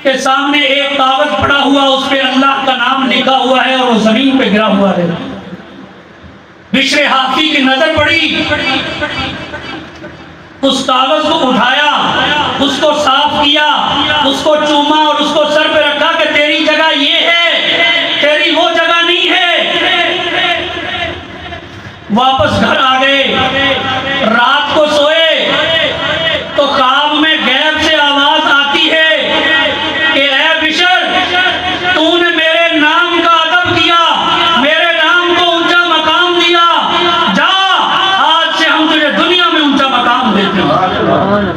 کے سامنے ایک کاغذ پڑا ہوا، اس پہ اللہ کا نام لکھا ہوا ہے اور وہ زمین پہ گرا ہوا ہے۔ بشر حافی کی نظر پڑی، اس کاغذ کو اٹھایا، اس کو صاف کیا، اس کو چوما اور اس کو سر پہ رکھا کہ تیری جگہ یہ ہے، تیری وہ جگہ نہیں ہے۔ واپس گھر آ گئے، رات کو سوئے تو خواب میں غیب سے آواز آتی ہے کہ اے بشر، تو نے میرے نام کا ادب کیا، میرے نام کو اونچا مقام دیا، جا آج سے ہم تجھے دنیا میں اونچا مقام دیتے ہیں۔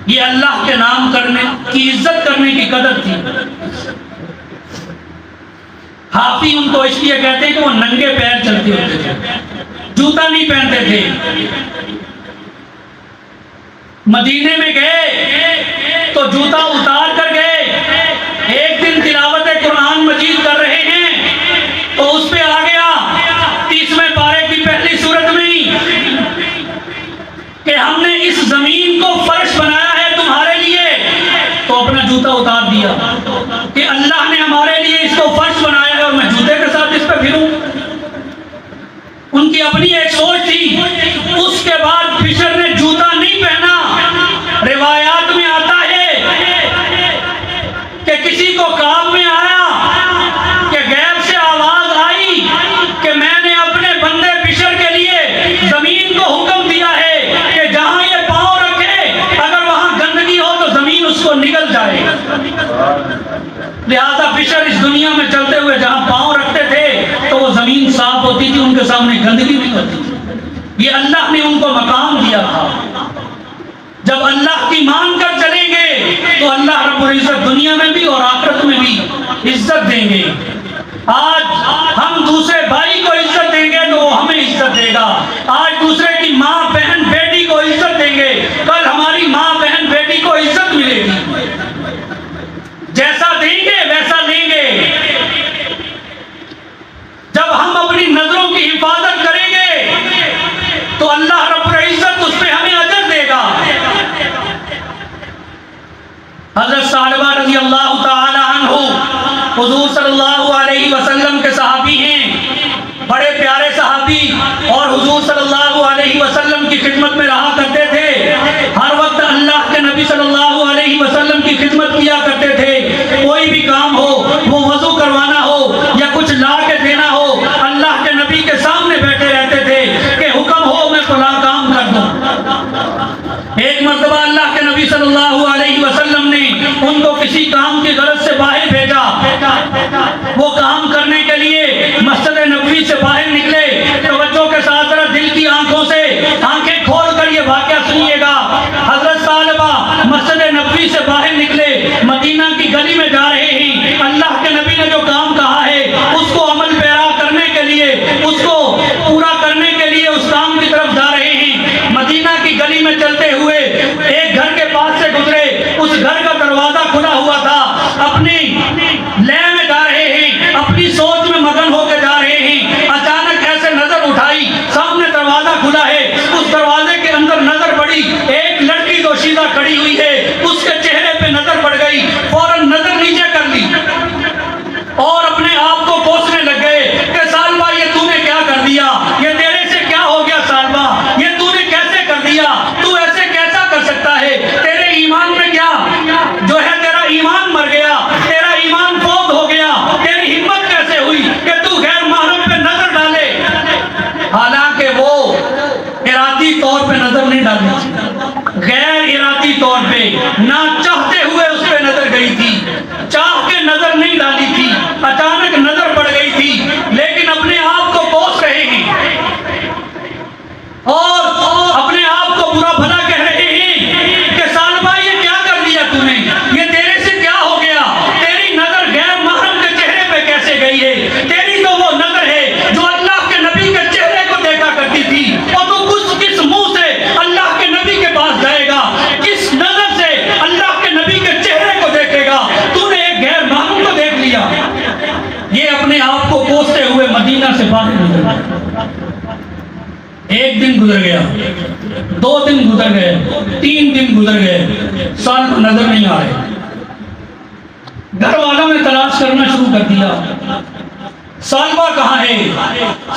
یہ اللہ کے نام کرنے کی، عزت کرنے کی قدر تھی۔ حافی ان کو اس لیے کہتے ہیں کہ وہ ننگے پیر چلتے ہوتے تھے، جوتا نہیں پہنتے تھے۔ مدینے میں گئے تو جوتا اتار کر گئے۔ ایک دن تلاوت قرآن مجید کر رہے ہیں تو اس پہ آ گیا 30ویں پارے کی پہلی سورت میں کہ ہم نے اس زمین کو فرش بنایا ہے تمہارے لیے، تو اپنا جوتا اتار دیا کہ اللہ نے ہمارے لیے اس کو فرش بنایا ہے اور میں جوتے کے ساتھ اس پہ پھروں۔ ان کی اپنی ایک سوچ تھی۔ اس کے بعد بشر نے جوتا نہیں پہنا۔ روایات میں آتا ہے کہ کسی کو خواب میں آیا کہ غیب سے آواز آئی کہ میں نے اپنے بندے بشر کے لیے زمین کو حکم دیا ہے کہ جہاں یہ پاؤں رکھے اگر وہاں گندگی ہو تو زمین اس کو نگل جائے۔ لہذا بشر اس دنیا میں چلتے ہوئے جہاں پاؤں رکھتے تھے تو وہ زمین صاف ہوتی تھی، ان کے سامنے گندگی نہیں ہوتی تھی۔ یہ اللہ نے ان کو مقام دیا تھا۔ جب اللہ کی مان کر چلیں گے تو اللہ رب العزت دنیا میں بھی اور آخرت میں بھی عزت دیں گے۔ آج ہم دوسرے بھائی کو عزت دیں گے تو وہ ہمیں عزت دے گا۔ آج دوسرے کی ماں بہن بیٹی کو عزت دیں گے، کل ہماری ماں بہن بیٹی کو عزت ملے گی۔ جیسا دیں گے ویسا لیں گے۔ جب ہم اپنی نظروں کی حفاظت کریں گے تو اللہ رب العزت اس پہ ہمیں اجر دے گا۔ حضرت ثعلبہ رضی اللہ تعالی عنہ حضور صلی اللہ علیہ وسلم کے صحابی ہیں، بڑے پیارے صحابی، اور حضور صلی اللہ علیہ وسلم کی خدمت میں رہا کرتے تھے۔ ہر وقت اللہ کے نبی صلی اللہ علیہ وسلم کی خدمت کیا کرتے تھے۔ کوئی بھی کام ہو، وہ وضو کروانا ہو یا کچھ لا کے دینا ہو، اللہ کے نبی کے سامنے بیٹھے رہتے تھے کہ حکم ہو میں فلاں کام کر دوں۔ ایک مرتبہ اللہ کے نبی صلی اللہ علیہ وسلم نے ان کو کسی کام کی غرض سے باہر بھیجا۔ وہ کام کرنے کے لیے مسجد نبوی سے باہر نکلے۔ توجہ کے ساتھ ذرا دل کی آنکھوں سے آنکھیں کھول کر یہ واقعہ سنیے گا۔ حضرت ثعلبہ مسجد نبوی سے باہر نکلے، مدینہ کی گلی میں جا رہے ہیں۔ اللہ کے نبی نے جو کام کہا ہے اس کو عمل پیرا کرنے کے لیے، اس کو پورا کرنے کے لیے اس کام کی طرف جا رہے ہیں۔ مدینہ کی گلی میں چلتے ہوئے ایک گھر کے پاس سے گزرے، اس گھر کا دروازہ کھلا ہوا تھا۔ اپنی لے میں جا رہے ہیں، اپنی سوچ میں مگن ہو کے جا رہے ہیں۔ اچانک ایسے نظر اٹھائی، سامنے دروازہ کھلا ہے، اس دروازے کے اندر نظر پڑی ایک لڑکی دوشیزہ کھڑی ہوئی ہے۔ اس کے چہرے پہ نظر پڑ گئی، فوراً نظر نیچے کر لی اور اپنے آپ کو کوسنے لگ گئے کہ ثعلبہ یہ تو نے کیا کر دیا، یہ تیرے سے کیا ہو گیا ثعلبہ، یہ تو نے کیسے کر دیا، تو ایسے کیسا کر سکتا ہے، تیرے ایمان میں کیا جو ہے، تیرا ایمان مر گیا، تیرا ایمان فوت ہو گیا، تیری ہمت کیسے ہوئی کہ تو غیر محرم پہ نظر ڈالے۔ حالانکہ وہ ارادی طور پہ نظر نہیں ڈالی، غیر ارادی طور پہ، نہ چاہتے ہوئے اس پہ نظر گئی تھی، چاہ کے نظر نہیں ڈالی تھی، اچانک نظر پڑ گئی تھی، لیکن اپنے آپ کو کوس رہے ہیں اور اپنے آپ کو برا بھلا کہہ رہے ہیں کہ ثعلبہ یہ کیا کر دیا تو نے، یہ تیرے سے کیا ہو گیا، تیری نظر غیر محرم کے چہرے پہ کیسے گئی ہے، تیری تو وہ نظر ہے جو اللہ کے نبی کے چہرے کو دیکھا کرتی تھی، اور تو کس منہ سے اللہ کے نبی کے پاس جائے گا، کس نظر سے اللہ کے نبی کے چہرے کو دیکھے گا، تو نے ایک غیر محرم کو دیکھ لیا۔ یہ اپنے آپ کو کوستے ہوئے مدینہ سے باہر نکل گئے۔ ایک دن گزر گیا، 2 دن گزر گئے، 3 دن گزر گئے، ثعلبہ نظر نہیں آ رہے۔ کر دیا، سالبہ کہاں ہے؟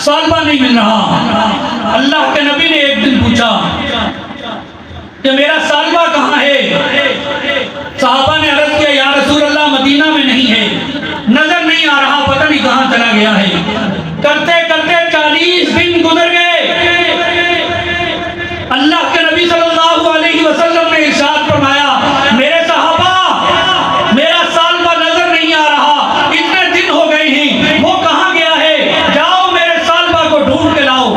سالبہ نہیں مل رہا۔ اللہ کے نبی نے ایک دن پوچھا کہ میرا سالبہ کہاں ہے؟ صحابہ نے عرض کیا یا رسول اللہ مدینہ میں نہیں ہے، نظر نہیں آ رہا، پتہ نہیں کہاں چلا گیا ہے۔ کرتے کرتے 40 دن گزر گئے۔ اللہ کے نبی صلی اللہ علیہ وسلم نے ارشاد فرمایا میرے صحابہ میرا سالبہ نظر نہیں آ رہا، اتنے دن ہو گئے ہیں، وہ کہاں گیا ہے؟ جاؤ میرے سالبہ کو ڈھونڈ کے لاؤ۔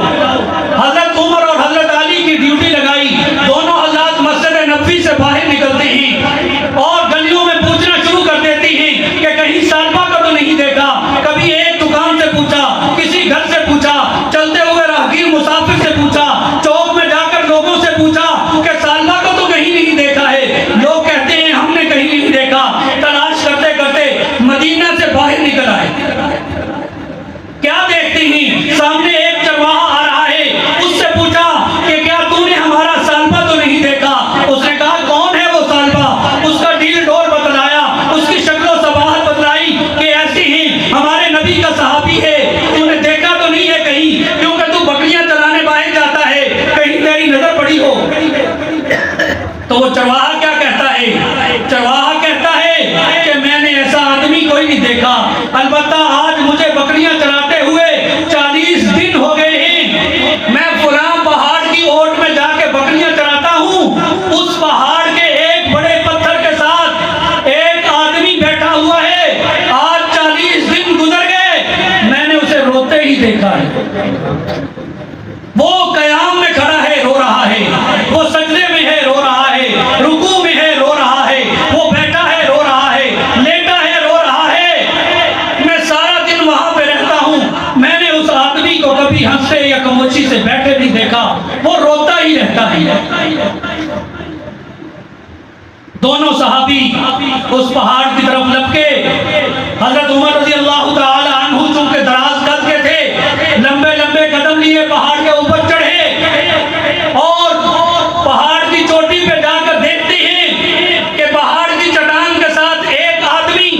حضرت عمر اور حضرت علی کی ڈیوٹی لگائی، دونوں حضرات مسجد نبوی سے باہر نکلتے ہیں اور گلیوں میں پوچھنا شروع کر دیتی ہیں کہ کہیں سالبہ کو تو نہیں دیکھا۔ کبھی ایک دکان سے پوچھا، کسی گھر سے پوچھا، چلتے ہوئے راہگیر مسافر سے پوچھا، چوک میں جا کر لوگوں سے پوچھا کہ سالبہ کو تو کہیں نہیں دیکھا ہے۔ لوگ کہتے ہیں ہم نے کہیں نہیں دیکھا۔ تلاش کرتے کرتے مدینہ سے باہر نکل آئے۔ کیا دیکھتے ہیں؟ سامنے ایک چرواہا آ رہا ہے، اس سے پوچھا کہ کیا تو نے ہمارا سالبہ تو نہیں دیکھا؟ اس نے کہا کون ہے وہ سالبہ؟ اس کا ڈیل ڈور بتلایا، اس کی شکل و صباحت بتلائی کہ ایسی ہیں، ہمارے نبی کا صحابی ہے، تو نے دیکھا تو نہیں ہے کہیں، کیونکہ تو بکریاں چلانے باہر جاتا ہے، کہیں تیری نظر پڑی ہو۔ تو وہ چرواہا کیا کہتا ہے؟ چرواہا کہتا ہے کہ میں نے ایسا آدمی کوئی نہیں دیکھا، البتہ آج مجھے بکریاں چلاتے ہوئے 40 دن ہو گئے ہیں۔ میں فلاں پہاڑ کی اوٹ میں جا کے بکریاں چراتا ہوں، اس پہاڑ کے ایک بڑے پتھر کے ساتھ ایک آدمی بیٹھا ہوا ہے، آج 40 دن گزر گئے، میں نے اسے روتے ہی دیکھا ہے۔ وہ قیام میں کھڑا ہے، رو رہا ہے، وہ سجدے میں ہے، رو رہا ہے، رکوع میں ہے، رو رہا ہے، وہ بیٹھا ہے، رو رہا ہے، لیٹا ہے، رو رہا ہے۔ میں سارا دن وہاں پہ رہتا ہوں، میں نے اس آدمی کو کبھی ہنستے یا خاموشی سے بیٹھے نہیں دیکھا، وہ روتا ہی رہتا ہے۔ دونوں صحابی اس پہاڑ کی طرف لپکے۔ حضرت عمر رضی اللہ تعالی عنہ چونکہ دراز قد کے تھے، لمبے لمبے قدم لیے پہاڑ کے اوپر چڑھے اور پہاڑ کی چوٹی پہ جا کر دیکھتے ہیں کہ پہاڑ کی چٹان کے ساتھ ایک آدمی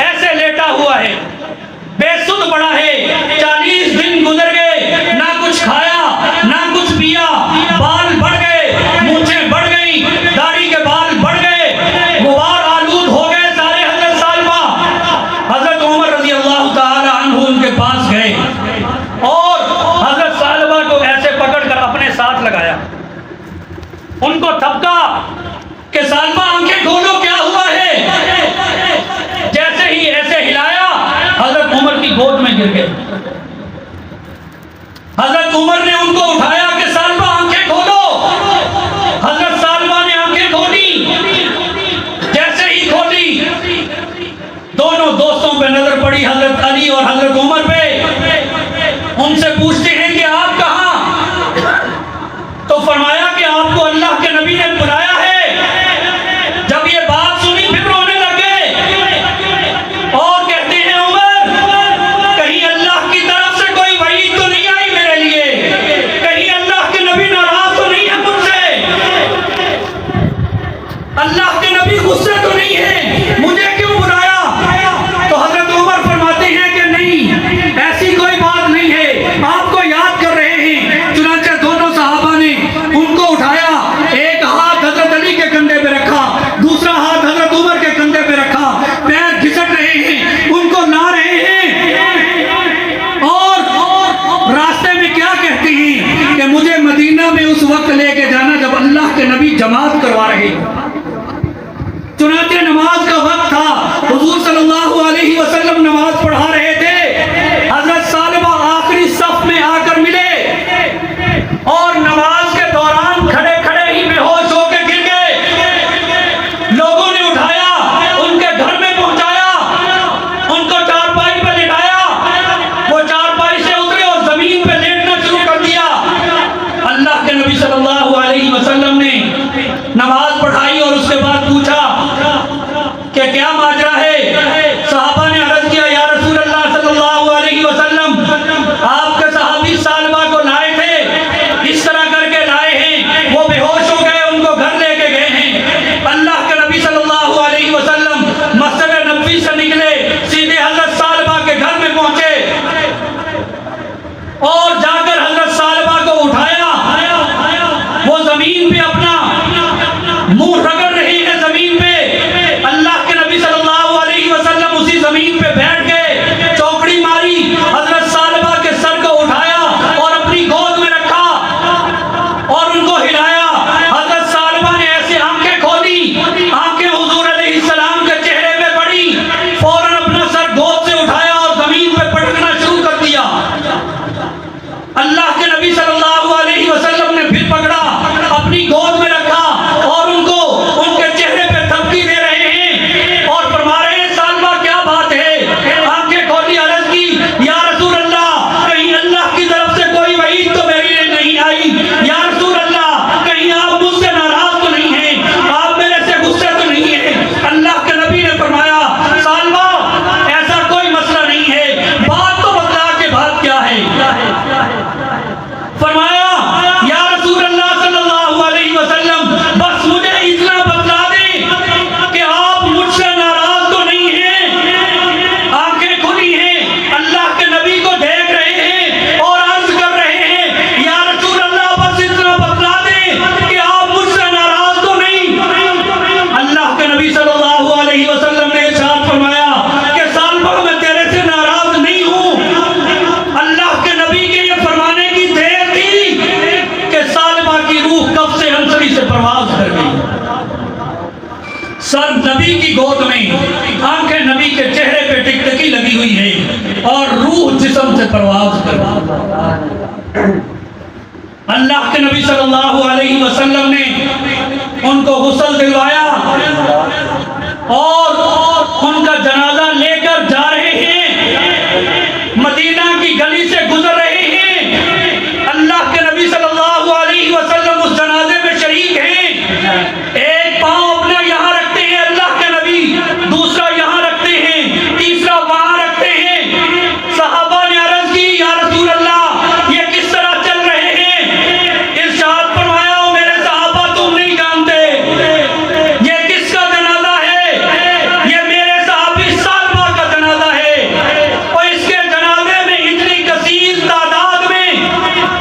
ایسے لیٹا ہوا ہے، بے سدھ پڑا ہے۔ 40 دن گزر گئے، نہ کچھ کھایا نہ کچھ پیا، بال بڑھ گئے، مونچھیں بڑھ گئی، داڑھی کے بال بڑھ گئے، غبار آلود ہو گئے سارے۔ حضرت سالبہ، حضرت عمر رضی اللہ تعالی عنہ ان کے پاس گئے اور حضرت سالبہ کو ایسے پکڑ کر اپنے ساتھ لگایا، ان کو تھپکا کہ سالبہ آنکھیں کھولو، کیا ہوا ہے؟ جیسے ہی ایسے ہلایا، حضرت عمر کی گود میں گر گئے۔ حضرت عمر نے ان کو اٹھایا کہ سالبہ آنکھیں کھولو۔ حضرت سالبہ نے آنکھیں کھولی، جیسے ہی کھولی دونوں دوستوں پہ نظر پڑی، حضرت علی اور حضرت عمر پہ۔ ان سے پوچھتے ہیں کہ آپ کہاں؟ تو فرمایا کہ آپ کو اللہ کے نبی نے بلایا ہے۔ جب یہ بات سنی پھر رونے لگے اور کہتے ہیں عمر کہیں اللہ کی طرف سے کوئی وعید تو نہیں آئی میرے لیے، کہیں اللہ کے نبی ناراض تو نہیں ہے مجھ سے، اللہ کے نبی غصے تو نہیں ہے، مجھے کیوں بلایا؟ تو حضرت عمر فرماتے ہیں کہ نہیں، ایسی کوئی بات نہیں ہے، آپ کو یاد کر رہے ہیں۔ چنانچہ دونوں صحابہ نے ان کو اٹھایا، ایک ہاتھ حضرت علی کے کندھے پہ رکھا، دوسرا ہاتھ حضرت عمر کے کندھے پہ رکھا، پیر گھسٹ رہے ہیں، ان کو لا رہے ہیں اور راستے میں کیا کہتے ہیں کہ مجھے مدینہ میں اس وقت لے کے جانا جب اللہ کے نبی جماعت کروا رہے ہیں۔ چنانچہ نماز کا وقت تھا، حضور صلی اللہ علیہ وسلم نماز پڑھا رہے تھے، حضرت سالبہ آخری صف میں آ کر ملے اور نماز کے دوران کھڑے کھڑے ہی بے ہوش ہو کے گر گئے۔ لوگوں نے اٹھایا، ان کے گھر میں پہنچایا، ان کو چارپائی پہ لٹایا، وہ چارپائی سے اترے اور زمین پہ لیٹنا شروع کر دیا۔ اللہ کے نبی صلی اللہ علیہ وسلم نے نماز پڑھائی اور اس کے بعد پوچھا کہ کیا ماجرا ہے؟ صحابہ نے عرض کیا یا رسول اللہ صلی اللہ علیہ وسلم، آپ کے صحابی سالبہ کو لائے تھے، اس طرح کر کے لائے ہیں، وہ بے ہوش ہو گئے، ان کو گھر لے کے گئے ہیں۔ اللہ کے نبی صلی اللہ علیہ وسلم مسجد نبوی سے نکلے، سیدھے حضرت علیہ وسلم نے ارشاد فرمایا کہ سالبہ میں تیرے سے ناراض نہیں ہوں۔ اللہ کے نبی کے یہ فرمانے کی دیر تھی کہ سالبہ کی روح کب سے ہنسلی سے پرواز کر گئی، سر نبی کی گود میں، آنکھیں نبی کے چہرے پہ ٹکٹکی لگی ہوئی ہے اور روح جسم سے پرواز کر گئی۔ اللہ کے نبی صلی اللہ علیہ وسلم نے ان کو غسل دلوایا اور ان کا جنازہ لے کر جا رہے ہیں، مدینہ کی گلی سے گزر رہے ہیں، اللہ کے نبی صلی اللہ علیہ وسلم اس جنازے میں شریک ہیں، ایک پاؤں اپنا یہاں رکھتے ہیں اللہ کے نبی، دوسرا یہاں رکھتے ہیں، تیسرا وہاں رکھتے ہیں۔ صحابہ نے عرض کی یا رسول اللہ یہ کس طرح چل رہے ہیں؟ ارشاد فرمایا او میرے صحابہ تم نہیں جانتے یہ کس کا جنازہ ہے، یہ میرے صحابی سالبہ کا جنازہ ہے، اور اس کے جنازے میں اتنی کثیر تعداد میں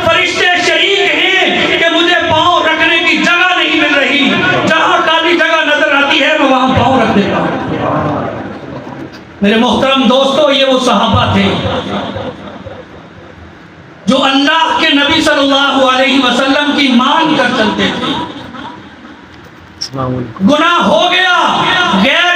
فرشتے شریک ہیں کہ مجھے پاؤں رکھنے کی جگہ نہیں مل رہی، جہاں خالی جگہ نظر آتی ہے میں وہاں پاؤں رکھ دیتا ہوں۔ میرے محترم دوستو، یہ وہ صحابہ تھے جو اللہ کے نبی صلی اللہ علیہ وسلم کی مان کر چلتے تھے۔ گناہ ہو گیا، غیر